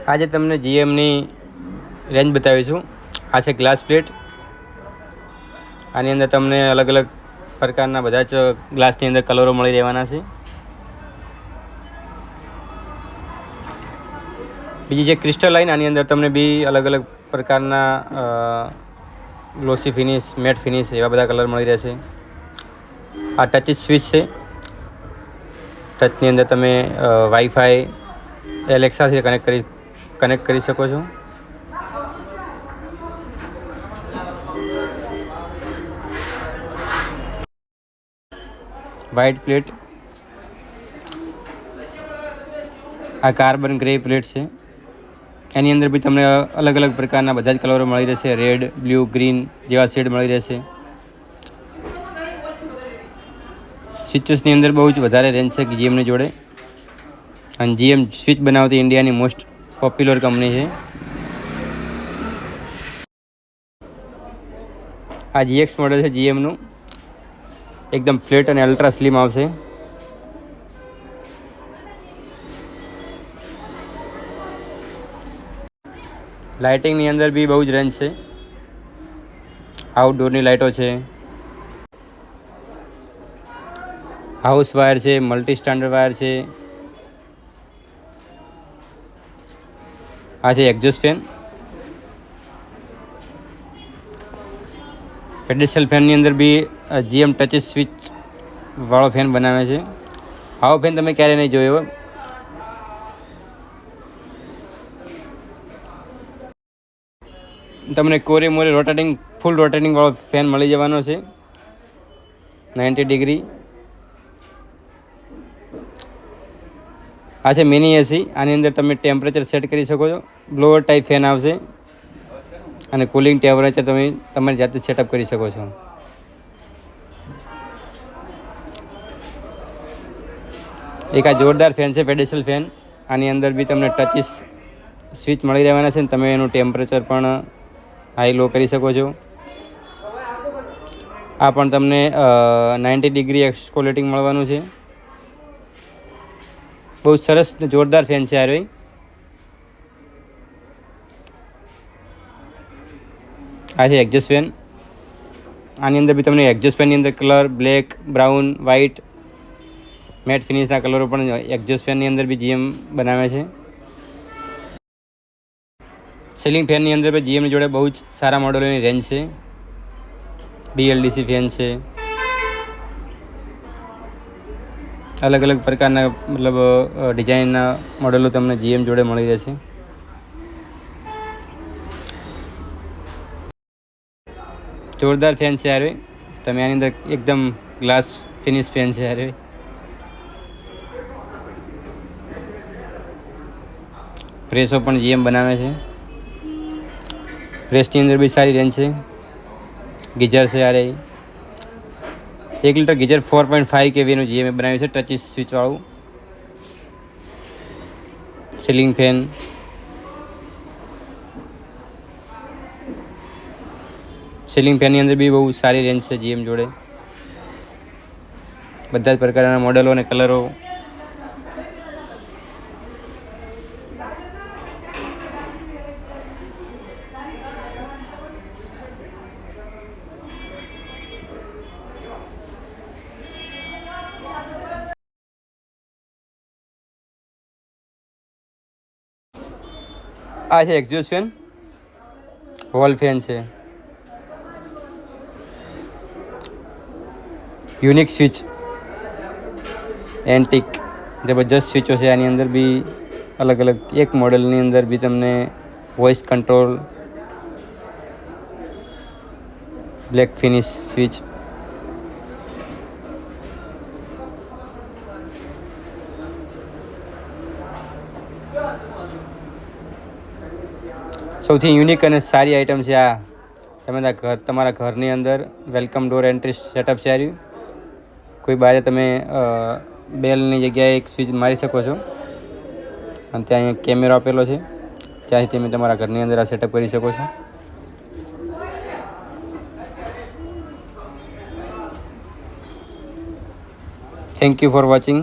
આજે તમને જીએમની રેન્જ બતાવીશું. આ છે ગ્લાસ પ્લેટ. આની અંદર તમને અલગ અલગ પ્રકારના બધા જ ગ્લાસની અંદર કલરો મળી રહેવાના છે. બીજી જે ક્રિસ્ટલ લાઈન, આની અંદર તમને બી અલગ અલગ પ્રકારના ગ્લોસી ફિનિશ, મેટ ફિનિશ એવા બધા કલર મળી રહેશે. આ ટચ સ્વિચ છે. ટચની અંદર તમે વાઈફાઈ, એલેક્સાથી કનેક્ટ કરી શકો છો. White plate. આ કાર્બન ગ્રે પ્લેટ છે. એની અંદર બી તમને અલગ અલગ પ્રકારના બધા જ કલરો મળી રહેશે. રેડ, બ્લુ, ગ્રીન જેવા શેડ મળી રહેશે. સ્વિચેસની અંદર બહુ જ વધારે રેન્જ છે જીએમની જોડે. અને જીએમ સ્વિચ બનાવતી ઇન્ડિયાની મોસ્ટ પોપ્યુલર કંપની છે. આ જીએક્સ મોડલ છે જીએમનું. એકદમ ફ્લેટ અને અલ્ટ્રા સ્લિમ આવશે. લાઇટિંગની અંદર બી બહુ જ રેન્જ છે. આઉટડોરની લાઇટો છે, હાઉસ વાયર છે, મલ્ટી સ્ટાન્ડર્ડ વાયર છે. આ છે એક્ઝોસ્ટ ફેન. પેડેસ્ટલ ફેનની અંદર બી જીએમ ટચ સ્વિચ વાળો ફેન બનાવે છે. આવો ફેન તમે ક્યારે નહીં જોયો. તમને કોરે મોરે ફૂલ રોટેટિંગ વાળો ફેન મળી જવાનો છે 90 ડિગ્રી. આ છે મિની એસી. આની અંદર તમે ટેમ્પરેચર સેટ કરી શકો છો. બ્લોઅર ટાઈપ ફેન આવશે અને કુલિંગ ટેમ્પરેચર તમે તમારી જાતે સેટઅપ કરી શકો છો. એક આ જોરદાર ફેન છે પેડેસ્ટલ ફેન. આની અંદર બી તમને ટચ સ્વિચ મળી રહેવાના છે. તમે એનું ટેમ્પરેચર પણ હાઈ લો કરી શકો છો. આ પણ તમને 90 ડિગ્રી એક્સકોલેટિંગ મળવાનું છે. બહુ સરસ ને જોરદાર ફેન છે આ રહ્યો. આ છે એક્ઝોસ્ટ ફેન. આની અંદર બી તમને એક્ઝોસ્ટ ફેનની અંદર colour black, brown, white, matte ફિનિશના કલરો પણ એક્ઝોસ્ટ ફેનની અંદર બી જીએમ બનાવે છે. સીલિંગ ફેનની અંદર બી જીએમની જોડે બહુ જ સારા મોડલોની રેન્જ છે. BLDC ફેન છે. અલગ અલગ પ્રકારના મતલબ ડિઝાઇનના મોડલો તમને જીએમ જોડે મળી રહેશે. જોરદાર ફેન છે યાર. તમે આની અંદર એકદમ ગ્લાસ ફિનિશ ફેન છે યાર. પ્રેસો પણ જીએમ બનાવે છે. પ્રેસની અંદર બી સારી રેન્જ છે. ગીઝર છે યાર. 1 લિટર ગીઝર 4.5 kVનું જીએમ બનાવ્યું છે ટચ સ્વિચ વાળું. Ceiling fan. સીલિંગ ફેનની અંદર બી બહુ સારી રેન્જ છે જીએમ જોડે. બધા જ પ્રકારના મોડલો અને કલરો. આ છે એક્ઝોસ્ટ ફેન. વોલ ફેન છે. યુનિક સ્વિચ, એન્ટિક જબરજસ્ત સ્વિચો છે. આની અંદર બી અલગ અલગ એક મોડલની અંદર બી તમને voice control, black finish switch. સૌથી યુનિક અને સારી આઇટમ છે આ. તમે તમારા ઘરની અંદર વેલકમ ડોર એન્ટ્રી સેટઅપ છે આવ્યું. કોઈ બારે તમે બેલની જગ્યાએ એક સ્વિચ મારી શકો છો અને ત્યાં અહીંયા કેમેરો આપેલો છે. ત્યાંથી તમે તમારા ઘરની અંદર આ સેટઅપ કરી શકો છો. Thank you for watching.